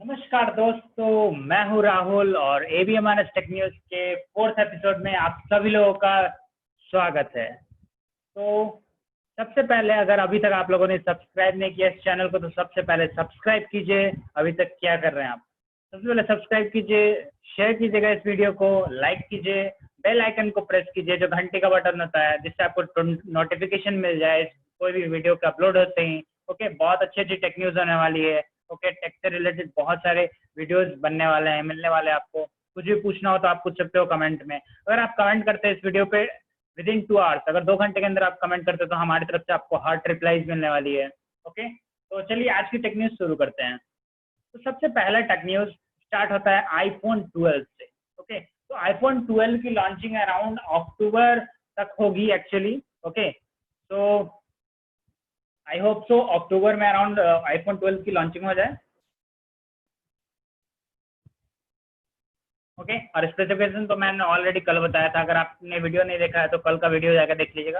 नमस्कार दोस्तों, मैं हूं राहुल और एबीएमआरएस टेक न्यूज के 4th एपिसोड में आप सभी लोगों का स्वागत है। तो सबसे पहले अगर अभी तक आप लोगों ने सब्सक्राइब नहीं किया इस चैनल को तो सबसे पहले सब्सक्राइब कीजिए। अभी तक क्या कर रहे हैं आप? सबसे पहले सब्सक्राइब कीजिए, शेयर कीजिएगा इस वीडियो को, लाइक कीजिए, बेल आइकन को प्रेस कीजिए जो घंटे का बटन होता है जिससे आपको नोटिफिकेशन मिल जाए कोई भी वीडियो के अपलोड होते ही। ओके, बहुत अच्छी अच्छी टेक न्यूज होने वाली है। ओके, टेक से रिलेटेड बहुत सारे वीडियोस बनने वाले हैं, मिलने वाले हैं आपको। कुछ भी पूछना हो तो आप पूछ सकते हो कमेंट में। अगर आप कमेंट करते हैं इस वीडियो पे विद इन 2 आवर्स, अगर 2 घंटे के अंदर आप कमेंट करते हो तो हमारी तरफ से आपको हार्ट रिप्लाईज मिलने वाली है। ओके, तो चलिए आज की टेक न्यूज शुरू करते हैं। तो सबसे पहला टेक न्यूज स्टार्ट होता है आईफोन 12 से। ओके, तो आईफोन 12 की लॉन्चिंग अराउंड अक्टूबर तक होगी एक्चुअली। ओके, तो आई होप सो अक्टूबर में अराउंड आईफोन 12 की लॉन्चिंग हो जाए। ओके, और स्पेसिफिकेशन तो मैंने ऑलरेडी कल बताया था। अगर आपने वीडियो नहीं देखा है तो कल का वीडियो जाकर देख लीजिएगा।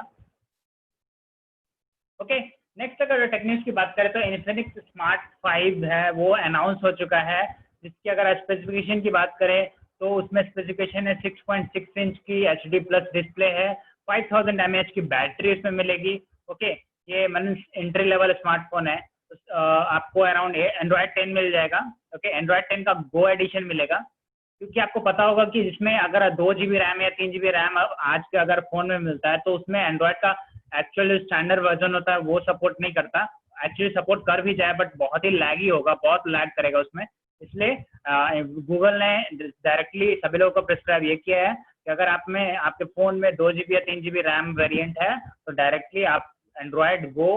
ओके, नेक्स्ट अगर टेक्निक्स की बात करें तो इन्फिनिक्स स्मार्ट 5 है वो अनाउंस हो चुका है, जिसकी अगर स्पेसिफिकेशन की बात करें तो उसमें स्पेसिफिकेशन है 6.6 इंच की HD प्लस डिस्प्ले है, 5000 mAh की बैटरी इसमें मिलेगी। ओके, ये मीन्स एंट्री लेवल स्मार्टफोन है। तो आपको अराउंड एंड्रॉयड 10 मिल जाएगा। ओके, एंड्रॉयड 10 का गो एडिशन मिलेगा, क्योंकि आपको पता होगा कि इसमें अगर 2 GB रैम या 3 GB रैम आज के अगर फ़ोन में मिलता है तो उसमें एंड्रॉयड का एक्चुअल स्टैंडर्ड वर्जन होता है वो सपोर्ट नहीं करता। एक्चुअली सपोर्ट कर भी जाए बट बहुत ही लैगी होगा, बहुत लैग करेगा उसमें। इसलिए गूगल ने डायरेक्टली सभी लोगों को प्रिस्क्राइब ये किया है कि अगर आप में आपके फ़ोन में 2 GB या 3 GB रैम वेरिएंट है तो डायरेक्टली आप एंड्रॉयड गो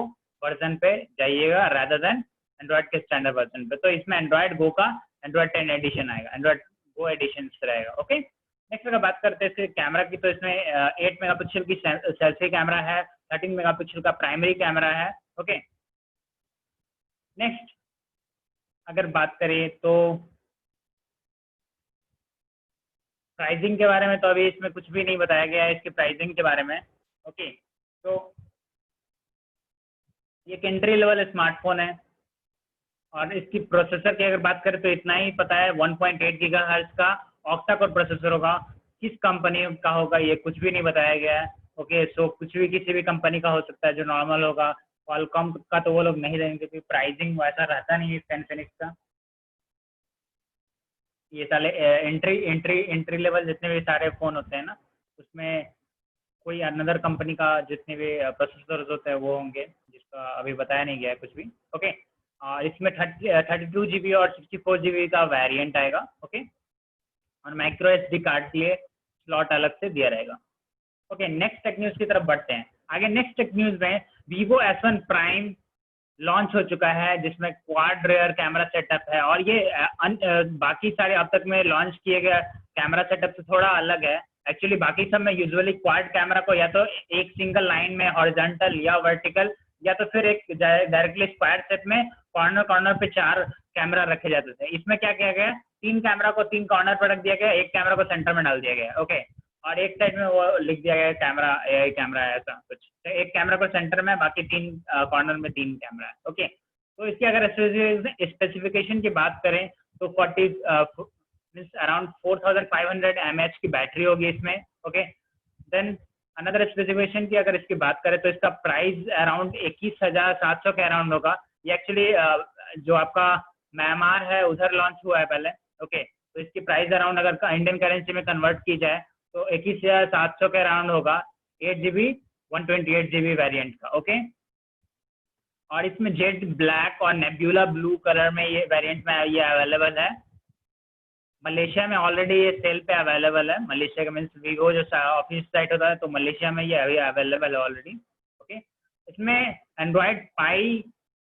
वर्जन पे जाइएगा रादर देन एंड्रॉयड के स्टैंडर्ड वर्जन पे। तो इसमें एंड्रॉयड गो का एंड्रॉयड 10 एडिशन आएगा, एंड्रॉयड गो एडिशन रहेगा। ओके, नेक्स्ट अगर बात करते हैं कैमरा की तो इसमें 8 मेगापिक्सल की सेल्फी कैमरा है, 13 मेगापिक्सल का प्राइमरी कैमरा है। ओके, नेक्स्ट अगर बात करें तो प्राइसिंग के बारे में तो अभी इसमें कुछ भी नहीं बताया गया है इसके प्राइसिंग के बारे में। ओके, तो ये एक एंट्री लेवल स्मार्टफोन है और इसकी प्रोसेसर की अगर बात करें तो इतना ही पता है 1.8 गीगाहर्ट्ज का ऑक्टा कोर प्रोसेसर होगा। किस कंपनी का होगा ये कुछ भी नहीं बताया गया है। ओके, सो कुछ भी किसी भी कंपनी का हो सकता है जो नॉर्मल होगा। क्वालकॉम का तो वो लोग नहीं देंगे क्योंकि प्राइसिंग वैसा रहता नहीं है इन्फिनिक्स का। ये सारे एंट्री लेवल जितने भी सारे फ़ोन होते हैं ना उसमें कोई अनदर कंपनी का जितने भी प्रोसेसर होते हैं वो होंगे, जिसका अभी बताया नहीं गया है कुछ भी। ओके, इसमें 32 GB और 64 GB का वेरिएंट आएगा। ओके, और माइक्रो SD कार्ड के लिए स्लॉट अलग से दिया रहेगा। ओके, नेक्स्ट टेक न्यूज़ की तरफ बढ़ते हैं। आगे नेक्स्ट टेक न्यूज़ में Vivo S1 प्राइम लॉन्च हो चुका है जिसमें क्वाड रेयर कैमरा सेटअप है और ये बाकी सारे अब तक में लॉन्च किए गए कैमरा सेटअप से थोड़ा अलग है। एक्चुअली बाकी सब में यूजुअली क्वाड कैमरा को या तो एक सिंगल लाइन में हॉरिजॉन्टल या वर्टिकल या तो फिर एक डायरेक्टली स्क्वायर सेट में कॉर्नर कॉर्नर पे 4 कैमरा रखे जाते थे। इसमें क्या किया गया, 3 कैमरा को 3 कॉर्नर पर रख दिया गया, एक कैमरा को सेंटर में डाल दिया गया। ओके, और एक साइड में वो लिख दिया गया कैमरा AI कैमरा है ऐसा कुछ। तो एक कैमरा को सेंटर में, बाकी 3 कॉर्नर में 3 कैमरा है। ओके, तो इसकी अगर स्पेसिफिकेशन की बात करें तो 40 अराउंड 4500 mAh की बैटरी होगी इसमें। ओके, देन अनदर स्पेसिफिकेशन की अगर इसकी बात करें तो इसका प्राइस अराउंड 21,700 के अराउंड होगा। ये एक्चुअली जो आपका म्यांमार है उधर लॉन्च हुआ है पहले। ओके, तो इसकी प्राइस अराउंड अगर इंडियन करेंसी में कन्वर्ट की जाए तो 21,700 के अराउंड होगा, 8 GB 128 GB वेरिएंट का। ओके, और इसमें जेट ब्लैक और नेब्यूला ब्लू कलर में ये वेरिएंट में ये अवेलेबल है। मलेशिया में ऑलरेडी ये सेल पे अवेलेबल है। मलेशिया का मीन्स वीवो जो ऑफिस साइट होता है तो मलेशिया में ये अभी अवेलेबल है ऑलरेडी। ओके, इसमें एंड्रॉयड पाई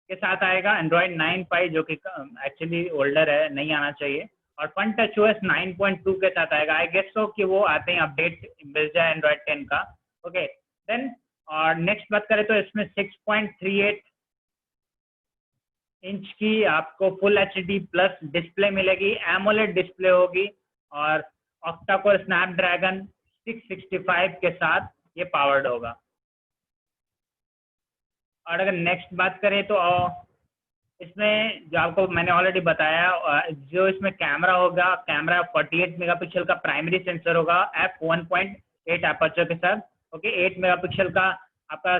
के साथ आएगा, एंड्रॉयड 9 पाई जो कि एक्चुअली ओल्डर है, नहीं आना चाहिए, और फन टच OS 9.2 के साथ आएगा। आई गेस सो कि वो आते ही अपडेट मिल जाए एंड्रॉयड 10 का। ओके, देन और नेक्स्ट बात करें तो इसमें 6.38 इंच की आपको फुल HD प्लस डिस्प्ले मिलेगी, एमोलेड डिस्प्ले होगी और ऑक्टा कोर स्नैपड्रैगन 665 के साथ ये पावर्ड होगा। और अगर नेक्स्ट बात करें तो इसमें जो आपको मैंने ऑलरेडी बताया, जो इसमें कैमरा होगा, कैमरा 48 मेगापिक्सल का प्राइमरी सेंसर होगा f1.8 अपर्चर के साथ। ओके, 8 मेगापिक्सल का आपका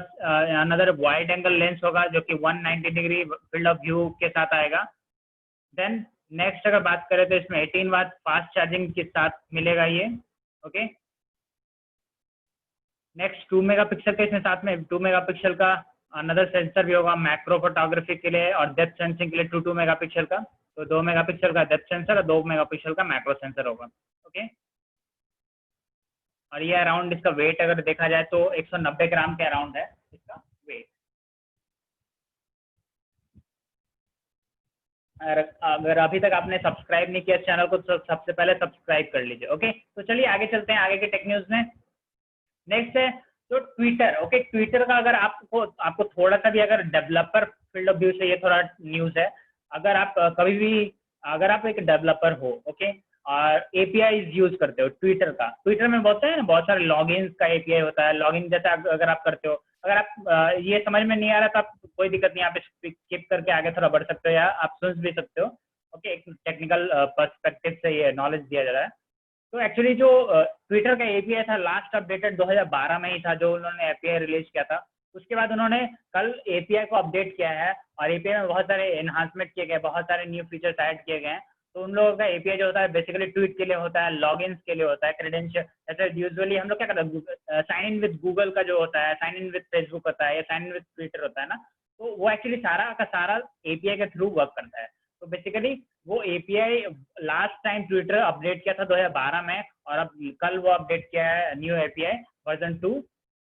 अनदर वाइड एंगल लेंस होगा जो कि 190 डिग्री फील्ड ऑफ व्यू के साथ आएगा। देन नेक्स्ट अगर बात करें तो इसमें 18 वाट फास्ट चार्जिंग के साथ मिलेगा ये। ओके, नेक्स्ट 2 मेगापिक्सल के इसमें साथ में 2 मेगापिक्सल का अनदर सेंसर भी होगा मैक्रो फोटोग्राफी के लिए और डेप्थ सेंसिंग के लिए 2 मेगापिक्सल का। तो 2 मेगापिक्सल का डेप्थ सेंसर और 2 मेगापिक्सल का मैक्रो सेंसर होगा। ओके, और ये अराउंड इसका वेट अगर देखा जाए तो 190 ग्राम के अराउंड है इसका वेट। अगर अभी तक आपने सब्सक्राइब नहीं किया चैनल को तो सबसे पहले सब्सक्राइब कर लीजिए। ओके, तो चलिए आगे चलते हैं आगे के टेक न्यूज़ में। नेक्स्ट है तो ट्विटर। ओके, ट्विटर का अगर आपको थोड़ा सा भी अगर डेवलपर फील्ड ऑफ व्यू से ये थोड़ा न्यूज़ है। अगर आप कभी भी अगर आप एक डेवलपर हो, ओके, और एपीआई यूज करते हो ट्विटर का, ट्विटर में बहुत सारे लॉगिन का एपीआई होता है। लॉगिन जैसे अगर आप करते हो, अगर आप ये समझ में नहीं आ रहा तो आप कोई दिक्कत नहीं, आप स्किप करके आगे थोड़ा बढ़ सकते हो या आप सुन भी सकते हो। ओके, एक टेक्निकल पर्सपेक्टिव से ये नॉलेज दिया जा रहा है। तो एक्चुअली जो ट्विटर का एपीआई था लास्ट अपडेटेड 2012 में ही था जो उन्होंने एपीआई रिलीज किया था। उसके बाद उन्होंने कल एपीआई को अपडेट किया है और एपीआई में बहुत सारे एनहांसमेंट किए गए, बहुत सारे न्यू फीचर्स ऐड किए गए हैं। तो उन लोगों का एपीआई जो होता है बेसिकली ट्वीट के लिए होता है, लॉगिन के लिए होता है, क्रेडेंशियल। जैसे यूजुअली हम लोग क्या करते हैं, साइन इन विद गूगल का जो होता है, साइन इन विद फेसबुक होता है या साइन इन विद ट्विटर होता है ना, तो वो एक्चुअली सारा का सारा एपीआई के थ्रू वर्क करता है। तो बेसिकली वो API last time Twitter update किया था 2012 में और अब कल वो अपडेट किया है न्यू एपीआई वर्जन 2।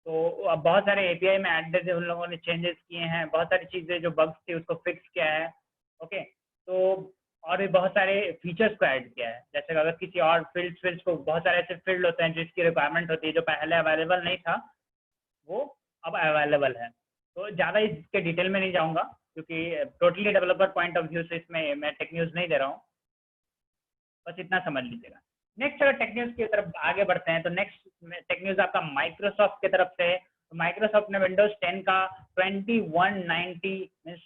तो अब बहुत सारे एपीआई में एडेड उन लोगों ने चेंजेस किए हैं, बहुत सारी चीज़ें जो बग्स थी उसको फिक्स किया है। ओके, तो और भी बहुत सारे फीचर्स को ऐड किया है। जैसे अगर किसी और फील्ड्स को, बहुत सारे ऐसे फील्ड होते हैं जिसकी रिक्वायरमेंट होती है जो पहले अवेलेबल नहीं था, वो अब अवेलेबल है। तो ज़्यादा इसके डिटेल में नहीं जाऊँगा क्योंकि totally developer point of view से इसमें मैं टेक न्यूज़ नहीं दे रहा हूँ, बस इतना समझ लीजिएगा। नेक्स्ट अगर टेक न्यूज़ की तरफ आगे बढ़ते हैं तो नेक्स्ट टेक न्यूज़ आपका माइक्रोसॉफ्ट की तरफ से है। तो माइक्रोसॉफ्ट ने विंडोज 10 का 2190 मीन्स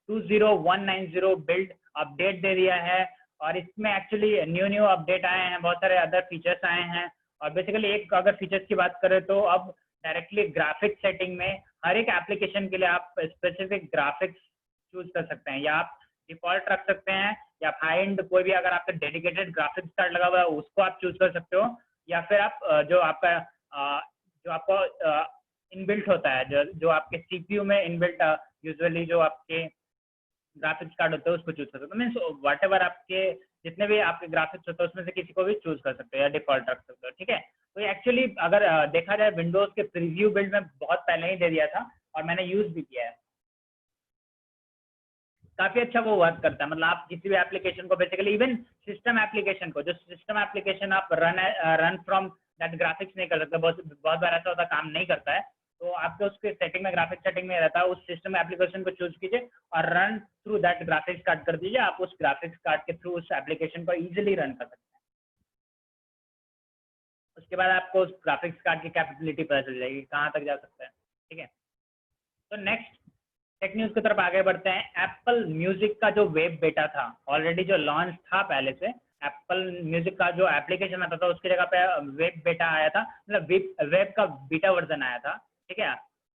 20190 बिल्ड अपडेट दे दिया है और इसमें एक्चुअली न्यू अपडेट आए हैं, बहुत सारे अदर फीचर्स आए हैं। और बेसिकली एक अगर फीचर्स की बात करें तो अब डायरेक्टली ग्राफिक्स सेटिंग में हर एक एप्लीकेशन के लिए आप स्पेसिफिक ग्राफिक्स चूज कर सकते हैं, या आप डिफॉल्ट रख सकते हैं, या हाई एंड कोई भी अगर आपका डेडिकेटेड ग्राफिक्स कार्ड लगा हुआ है उसको आप चूज कर सकते हो, या फिर आप जो आपको इनबिल्ट होता है, जो आपके सीपीयू में इनबिल्ट यूजुअली जो आपके ग्राफिक्स कार्ड होते हैं उसको चूज कर सकते हो। मीन्स वट एवर आपके जितने भी आपके ग्राफिक्स होते हैं उसमें से किसी को भी चूज कर सकते हो या डिफॉल्ट रख सकते हो। ठीक है, तो एक्चुअली अगर देखा जाए विंडोज के प्रीव्यू बिल्ड में बहुत पहले ही दे दिया था और मैंने यूज भी किया है, काफी अच्छा वो वर्क करता है। मतलब आप किसी भी एप्लीकेशन को बेसिकली इवन सिस्टम एप्लीकेशन को, जो सिस्टम एप्लीकेशन आप रन फ्रॉम दैट ग्राफिक्स नहीं कर सकते, बहुत बार ऐसा होता काम नहीं करता है, तो आपके उसके सेटिंग में ग्राफिक्स सेटिंग में रहता है, उस सिस्टम एप्लीकेशन को चूज कीजिए और run through that graphics card कर दीजिए। आप उस ग्राफिक्स कार्ड के थ्रू उस एप्लीकेशन को इजिली रन कर सकते हैं। उसके बाद आपको उस ग्राफिक्स कार्ड की कैपेबिलिटी पता चल जाएगी कहाँ तक जा सकता है। ठीक है, तो नेक्स्ट टेक न्यूज़ की तरफ आगे बढ़ते हैं। एप्पल म्यूजिक का जो वेब बेटा था, ऑलरेडी जो लॉन्च था पहले से, एप्पल म्यूजिक का जो एप्लीकेशन आता था उसकी जगह पे वेब बेटा आया था, मतलब वेब का बीटा वर्जन आया था। ठीक है,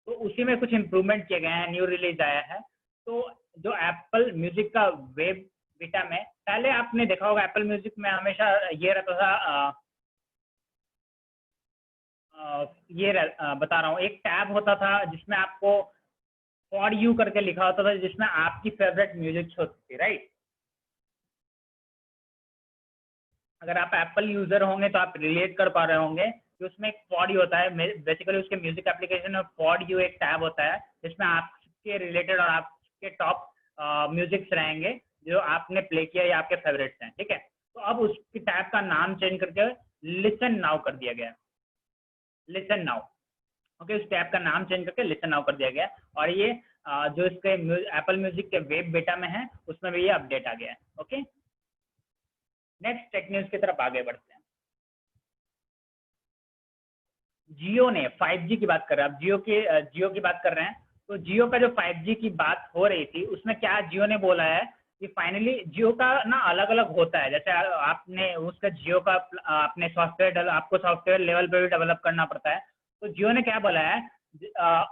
तो उसी में कुछ इम्प्रूवमेंट किए गए हैं, न्यू रिलीज आया है। तो जो एप्पल म्यूजिक का वेब बीटा में, पहले आपने देखा होगा एप्पल म्यूजिक में हमेशा ये रहता था, बता रहा हूँ, एक टैब होता था जिसमें आपको फॉर यू करके लिखा होता था जिसमें आपकी फेवरेट म्यूजिक होती थी, राइट। अगर आप एप्पल यूजर होंगे तो आप रिलेट कर पा रहे होंगे कि उसमें एक फॉर यू होता है। बेसिकली उसके म्यूजिक एप्लीकेशन में फॉर यू एक टैब होता है जिसमें आपके रिलेटेड और आपके टॉप म्यूजिक्स रहेंगे जो आपने प्ले किया या आपके फेवरेट्स हैं। ठीक है, तो अब उसकी टैब का नाम चेंज करके लिसन नाउ कर दिया गया, लिसन नाउ। ओके, उस टैब का नाम चेंज करके लिसन नाउ कर दिया गया और ये जो इसके एप्पल म्यूजिक के वेब बेटा में है उसमें भी ये अपडेट आ गया है। ओके, नेक्स्ट टेक न्यूज़ की तरफ आगे बढ़ते हैं। जियो ने 5G की बात कर रहे हैं, अब जियो की बात कर रहे हैं। तो जियो का जो 5G की बात हो रही थी उसमें क्या जियो ने बोला है कि फाइनली जियो का ना अलग अलग होता है, जैसे आपने उसका जियो का आपने सॉफ्टवेयर आपको सॉफ्टवेयर लेवल पे भी डेवलप करना पड़ता है। तो जियो ने क्या बोला है,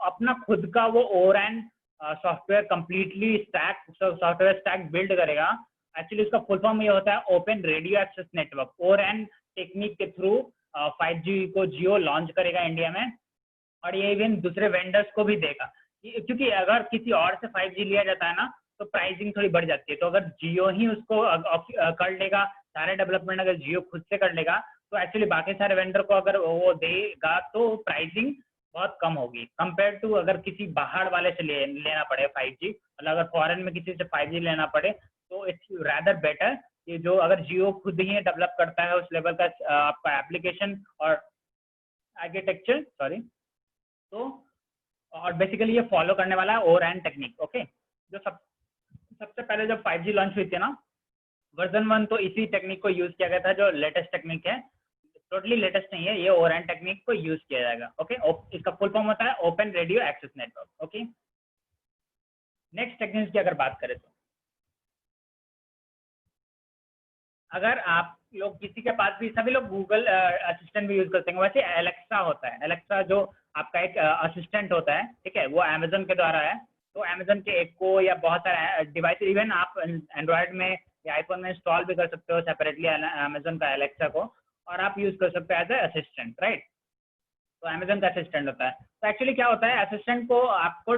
अपना खुद का वो ORAN software completely stack software stack build करेगा। एक्चुअली उसका फुल फॉर्म ये होता है open radio access network. ORAN technique के थ्रू 5G को जियो लॉन्च करेगा इंडिया में, और ये इवन दूसरे वेंडर्स को भी देगा, क्योंकि अगर किसी और से 5G लिया जाता है ना तो प्राइसिंग थोड़ी बढ़ जाती है। तो अगर जियो ही उसको कर लेगा, सारे डेवलपमेंट अगर जियो खुद से कर लेगा तो एक्चुअली बाकी सारे वेंडर को अगर वो देगा तो प्राइसिंग बहुत कम होगी कंपेयर टू अगर किसी बाहर वाले से लेना पड़े 5G। मतलब अगर फॉरेन में किसी से 5G लेना पड़े तो इट्स रादर बेटर कि जो अगर जियो खुद ही डेवलप करता है उस लेवल का आपका एप्लीकेशन और आर्किटेक्चर, सॉरी, तो और बेसिकली ये फॉलो करने वाला है ओरैन टेक्निक। ओके, जो सबसे पहले जब 5G लॉन्च हुई थी ना, वर्जन 1 तो इसी टेक्निक को यूज किया गया था, जो लेटेस्ट टेक्निक है, टोटली लेटेस्ट नहीं है, ये ओरैन टेक्निक को यूज किया जाएगा। ओके, इसका फुल फॉर्म होता है open radio access network. Okay, next technique की अगर बात करें तो अगर आप लोग किसी के पास भी, सभी लोग गूगल असिस्टेंट भी यूज करते हैं, वैसे एलेक्सा होता है। एलेक्सा जो आपका एक असिस्टेंट होता है, ठीक है, वो अमेजन के द्वारा है। तो अमेजन के Echo या बहुत सारे डिवाइस, इवन आप एंड्रॉयड में या आईफोन में इंस्टॉल भी कर सकते हो सेपरेटली अमेजन का एलेक्सा को, और आप यूज कर सकते हो एज ए असिस्टेंट, राइट। तो अमेजन का असिस्टेंट होता है। तो एक्चुअली क्या होता है, असिस्टेंट को आपको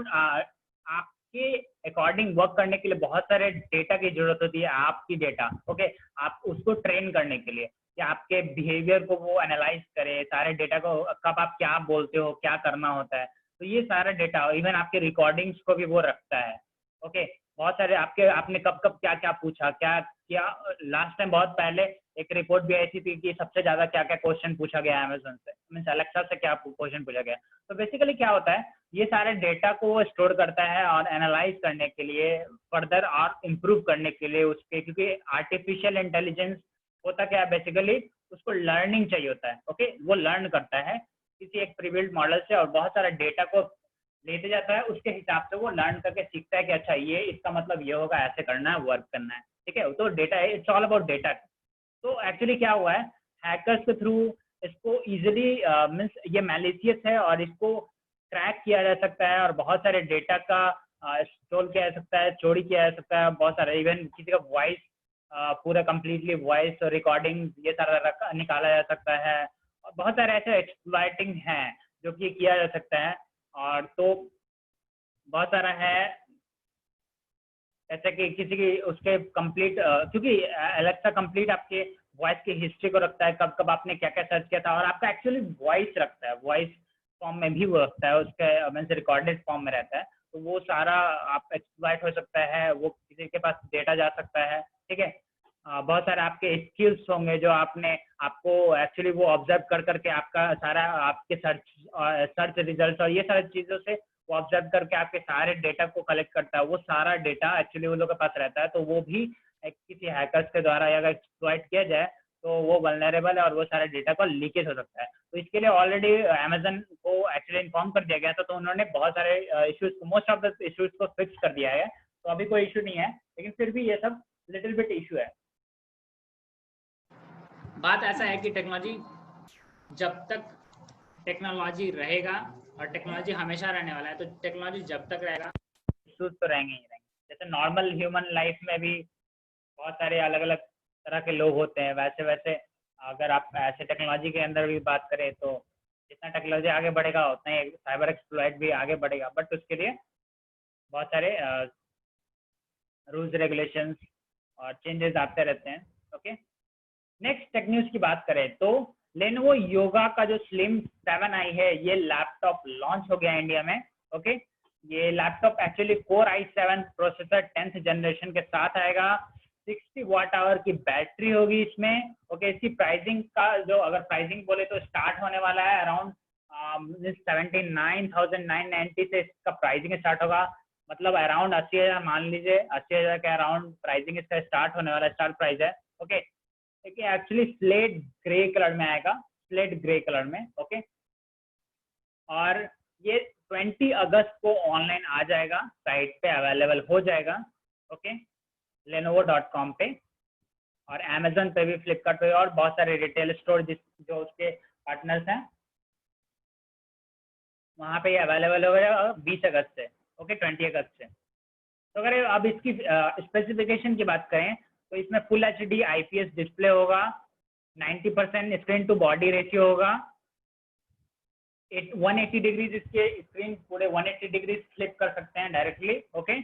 आपके अकॉर्डिंग वर्क करने के लिए बहुत सारे डेटा की जरूरत होती है, आपकी डेटा। ओके, आप उसको ट्रेन करने के लिए कि आपके बिहेवियर को वो एनालाइज करे, सारे डेटा को, कब आप क्या बोलते हो, क्या करना होता है, तो ये सारा डेटा, इवन आपके रिकॉर्डिंग्स को भी वो रखता है। ओके, बहुत सारे आपने कब कब क्या क्या पूछा, क्या क्या लास्ट टाइम बहुत पहले एक रिपोर्ट भी ऐसी थी कि सबसे ज्यादा क्या क्या क्वेश्चन पूछा गया अमेजोन से, मीन्स अलेक्सा से क्या क्वेश्चन पूछा गया। तो बेसिकली क्या होता है, ये सारे डेटा को वो स्टोर करता है और एनालाइज करने के लिए, फर्दर और इम्प्रूव करने के लिए उसके, क्योंकि आर्टिफिशियल इंटेलिजेंस होता क्या है बेसिकली, उसको लर्निंग चाहिए होता है। ओके, वो लर्न करता है किसी एक प्रीबिल्ट मॉडल से और बहुत सारा डेटा को लेते जाता है, उसके हिसाब से वो लर्न करके सीखता है कि अच्छा ये इसका मतलब ये होगा, ऐसे करना है, वर्क करना है, ठीक है। तो डेटा है, इट्स ऑल अबाउट डेटा। तो एक्चुअली क्या हुआ है, हैकर्स के थ्रू इसको इजीली मीन्स ये मैलिशियस है और इसको क्रैक किया जा सकता है और बहुत सारे डेटा का स्टोर किया जा सकता है, चोरी किया जा सकता है, बहुत सारा, इवन किसी का वॉइस पूरा कंप्लीटली वॉइस रिकॉर्डिंग ये सारा निकाला जा सकता है, और बहुत सारे ऐसे एक्सप्लॉइटिंग हैं जो कि किया जा सकता है। और तो बहुत सारा है, जैसे कि किसी की उसके कंप्लीट, क्योंकि एलेक्सा कंप्लीट आपके वॉइस की हिस्ट्री को रखता है, कब कब आपने क्या क्या सर्च किया था, और आपका एक्चुअली वॉइस रखता है, वॉइस फॉर्म में भी वो रखता है, उसके मीन्स रिकॉर्डेड फॉर्म में रहता है। तो वो सारा आप एक्सप्लॉइट हो सकता है, वो किसी के पास डेटा जा सकता है, ठीक है। बहुत सारे आपके स्किल्स होंगे जो आपने, आपको एक्चुअली वो ऑब्जर्व कर करके आपका सारा आपके सर्च रिजल्ट और ये सारी चीज़ों से वो ऑब्जर्व करके आपके सारे डेटा को कलेक्ट करता है। वो सारा डेटा एक्चुअली उन लोगों के पास रहता है, तो वो भी किसी हैकर्स के द्वारा अगर एक्सप्लॉइट किया जाए तो वो वल्नरेबल है और वो सारे डेटा को लीकेज हो सकता है। तो इसके लिए ऑलरेडी अमेजन को एक्चुअली इन्फॉर्म कर दिया गया था, तो उन्होंने बहुत सारे issues, most of the issues को फिक्स कर दिया है। तो अभी कोई इशू नहीं है, लेकिन फिर भी ये सब लिटिल बिट इशू है। बात ऐसा है कि टेक्नोलॉजी, जब तक टेक्नोलॉजी रहेगा, और टेक्नोलॉजी हमेशा रहने वाला है, तो टेक्नोलॉजी जब तक रहेगा इश्यूज तो रहेंगे ही रहेंगे। जैसे नॉर्मल ह्यूमन लाइफ में भी बहुत सारे अलग अलग तरह के लोग होते हैं, वैसे वैसे अगर आप ऐसे टेक्नोलॉजी के अंदर भी बात करें तो जितना टेक्नोलॉजी आगे बढ़ेगा उतना ही साइबर एक्सप्लॉइट भी आगे बढ़ेगा, बट उसके लिए बहुत सारे रूल्स रेगुलेशंस और चेंजेस आते रहते हैं। ओके, नेक्स्ट टेक न्यूज की बात करें तो लेनोवो योगा का जो स्लिम 7 आई है, ये लैपटॉप लॉन्च हो गया इंडिया में। ओके, ये laptop actually core i7 processor 10th generation के साथ आएगा, 60 वाट आवर की बैटरी होगी इसमें। ओके, इसकी प्राइसिंग का जो अगर प्राइसिंग बोले तो स्टार्ट होने वाला है अराउंड 79,990 से इसका प्राइसिंग स्टार्ट होगा, मतलब अराउंड 80,000 मान लीजिए, 80,000 के अराउंड प्राइसिंग इसका स्टार्ट होने वाला, स्टार्ट प्राइस है। ओके, देखिए एक्चुअली स्लेट ग्रे कलर में आएगा, स्लेट ग्रे कलर में। ओके, और ये 20 अगस्त को ऑनलाइन आ जाएगा, साइट पे अवेलेबल हो जाएगा, ओके, Lenovo.com पे और Amazon पे भी, फ्लिपकार्ट पे और बहुत सारे रिटेल स्टोर जो उसके पार्टनर्स हैं वहाँ पे अवेलेबल हो गया 20 अगस्त से, ओके, 20 अगस्त से। तो अगर अब इसकी स्पेसिफिकेशन की बात करें तो इसमें फुल HD IPS डिस्प्ले होगा, 90% स्क्रीन टू बॉडी रेशियो होगा, 180 डिग्रीज इसके स्क्रीन पूरे 180 डिग्रीज फ्लिप कर सकते हैं डायरेक्टली, ओके।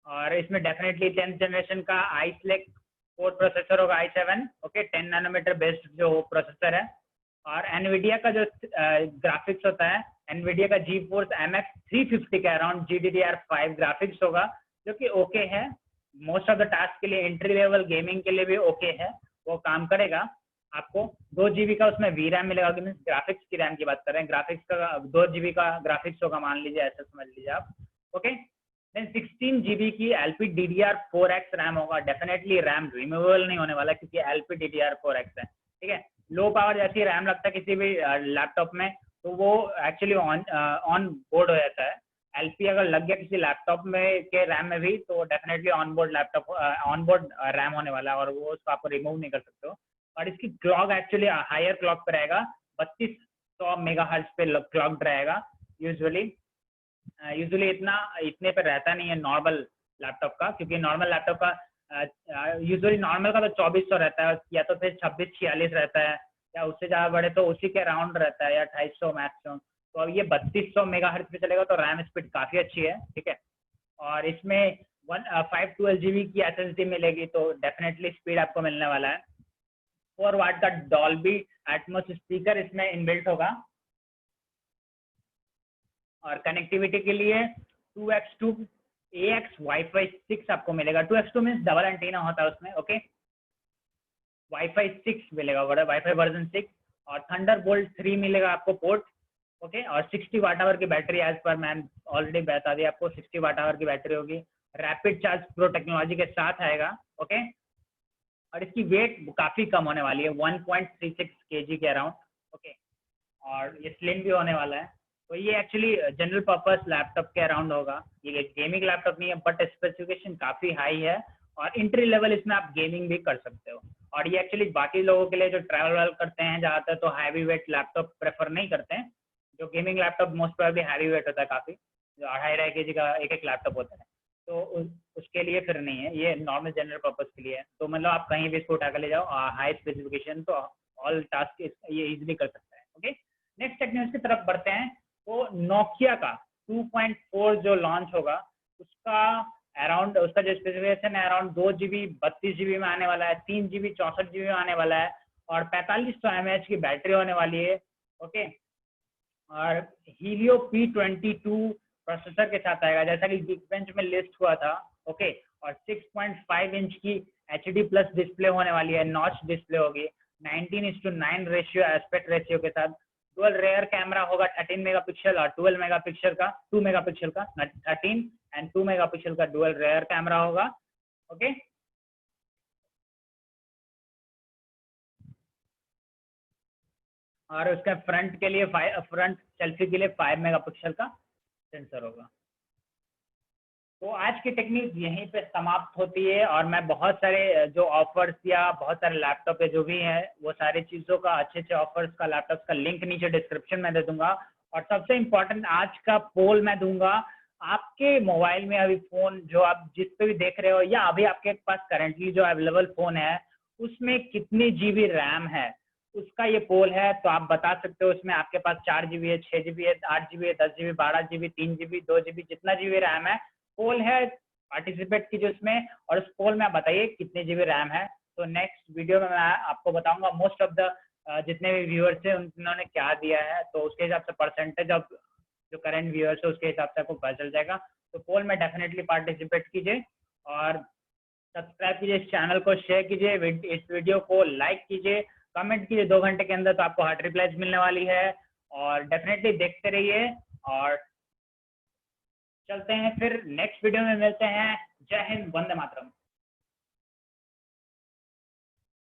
और इसमें डेफिनेटली 10th जनरेशन का iSelect कोर प्रोसेसर होगा, i7, ओके, 10 नैनोमीटर बेस्ड जो प्रोसेसर है। और एनवीडिया का जो ग्राफिक्स होता है, एनवीडिया का GeForce MX 350 के अराउंड GDDR5 ग्राफिक्स होगा, जो कि ओके है, मोस्ट ऑफ द टास्क के लिए, एंट्री लेवल गेमिंग के लिए भी ओके है, वो काम करेगा। आपको 2 GB का उसमें VRAM मिलेगा, मीन ग्राफिक्स की रैम की बात कर रहे हैं, ग्राफिक्स का 2 GB का ग्राफिक्स होगा, मान लीजिए, ऐसा समझ लीजिए आप, ओके। देन 16 GB की LPDDR4X रैम होगा, डेफिनेटली रैम रिमूवेबल नहीं होने वाला क्योंकि LPDDR4X है, ठीक है। लो पावर जैसी रैम लगता है किसी भी लैपटॉप में तो वो एक्चुअली ऑन बोर्ड हो जाता है। LP अगर लग गया किसी लैपटॉप में के रैम में भी तो definitely on board laptop on board RAM होने वाला है और वो उसको आपको रिमूव नहीं कर सकते हो। और इसकी क्लॉक एक्चुअली हायर क्लॉक पे रहेगा, 3200 मेगाहर्ट्ज पे क्लॉक रहेगा। यूजुअली इतने पे रहता नहीं है नॉर्मल लैपटॉप का, क्योंकि नॉर्मल लैपटॉप का यूजुअली नॉर्मल का तो 2400 रहता है या तो फिर 2646 रहता है या उससे ज़्यादा बड़े तो उसी के अराउंड रहता है या 2800 मैक्सिमम। तो अब ये 3200 मेगाहर्ट्ज पे चलेगा तो रैम स्पीड काफ़ी अच्छी है, ठीक है। और इसमें 512 GB की SSD मिलेगी तो डेफिनेटली स्पीड आपको मिलने वाला है। 4 वाट का डॉल्बी एटमॉस स्पीकर इसमें इनबिल्ट होगा और कनेक्टिविटी के लिए 2x2 AX Wi-Fi 6 आपको मिलेगा। 2x2 मीन्स डबल एंटीना होता है उसमें, ओके। Wi-Fi 6 मिलेगा, Wi-Fi वर्जन 6 और थंडरबोल्ट 3 मिलेगा आपको पोर्ट, ओके। और 60 वाट आवर की बैटरी, एज पर मैंने ऑलरेडी बता दिया आपको, 60 वाट आवर की बैटरी होगी। रैपिड चार्ज प्रो टेक्नोलॉजी के साथ आएगा, ओके। और इसकी वेट काफ़ी कम होने वाली है, 1.36 kg के अराउंड, ओके। और ये स्लिम भी होने वाला है। तो ये एक्चुअली जनरल पर्पस लैपटॉप के अराउंड होगा। ये गेमिंग लैपटॉप नहीं है बट स्पेसिफिकेशन काफ़ी हाई है और इंट्री लेवल इसमें आप गेमिंग भी कर सकते हो। और ये एक्चुअली बाकी लोगों के लिए जो ट्रैवल करते हैं ज़्यादातर तो हैवी वेट लैपटॉप प्रेफर नहीं करते हैं। जो gaming laptop most probably heavy weight होता है काफ़ी, जो 2.5 kg का एक लैपटॉप होता है, तो उसके लिए फिर नहीं है, ये नॉर्मल जनरल पर्पस के लिए है। तो मतलब आप कहीं भी इसको उठा कर ले जाओ, हाई स्पेसिफिकेशन तो ऑल टास्क ये इजीली कर सकता है, ओके। नेक्स्ट टेक्नोलॉजी की तरफ बढ़ते हैं। तो नोकिया का 2.4 जो लॉन्च होगा उसका अराउंड, उसका जो स्पेसिफिकेशन है अराउंड 2 GB 32 GB में आने वाला है, 3 GB 64 GB में आने वाला है और 4500 mAh की बैटरी होने वाली है, ओके। और हीलियो P22 प्रोसेसर के साथ आएगा जैसा कि Geekbench में लिस्ट हुआ था, ओके। और 6.5 इंच की HD प्लस डिस्प्ले होने वाली है, नॉच डिस्प्ले होगी, 19:9 रेशियो एस्पेक्ट रेशियो के साथ। डुअल रेयर कैमरा होगा 13 मेगापिक्सल और 12 मेगापिक्सल का, 2 मेगापिक्सल का 13 एंड 2 मेगापिक्सल का डुअल रेयर कैमरा होगा, ओके। और उसका फ्रंट के लिए फ्रंट सेल्फी के लिए 5 मेगापिक्सल का सेंसर होगा। तो आज की टेक्निक यहीं पे समाप्त होती है और मैं बहुत सारे जो ऑफर्स या बहुत सारे लैपटॉप पे जो भी हैं वो सारी चीज़ों का, अच्छे अच्छे ऑफर्स का, लैपटॉप का लिंक नीचे डिस्क्रिप्शन में दे दूंगा। और सबसे इम्पोर्टेंट आज का पोल मैं दूंगा, आपके मोबाइल में अभी फ़ोन जो आप जिस पे भी देख रहे हो या अभी आपके पास करेंटली जो अवेलेबल फ़ोन है उसमें कितनी GB रैम है, उसका ये पोल है। तो आप बता सकते हो उसमें आपके पास 4 GB है, 6 GB है, 8 GB है, 10 GB, 12 GB, 3 GB, 2 GB, जितना GB रैम है पोल है, पार्टिसिपेट कीजिए उसमें और उस पोल में आप बताइए कितने GB रैम है। तो नेक्स्ट वीडियो में मैं आपको बताऊंगा मोस्ट ऑफ द जितने भी व्यूअर्स हैं उन्होंने क्या दिया है, तो उसके हिसाब से परसेंटेज ऑफ जो करंट व्यूअर्स है उसके हिसाब से आपको पता चल जाएगा। तो पोल में डेफिनेटली पार्टिसिपेट कीजिए और सब्सक्राइब कीजिए, इस चैनल को शेयर कीजिए, इस वीडियो को लाइक कीजिए, कमेंट कीजिए 2 घंटे के अंदर तो आपको हॉट रिप्लाईज मिलने वाली है। और डेफिनेटली देखते रहिए और चलते हैं फिर नेक्स्ट वीडियो में मिलते हैं। जय हिंद, वंदे मातरम।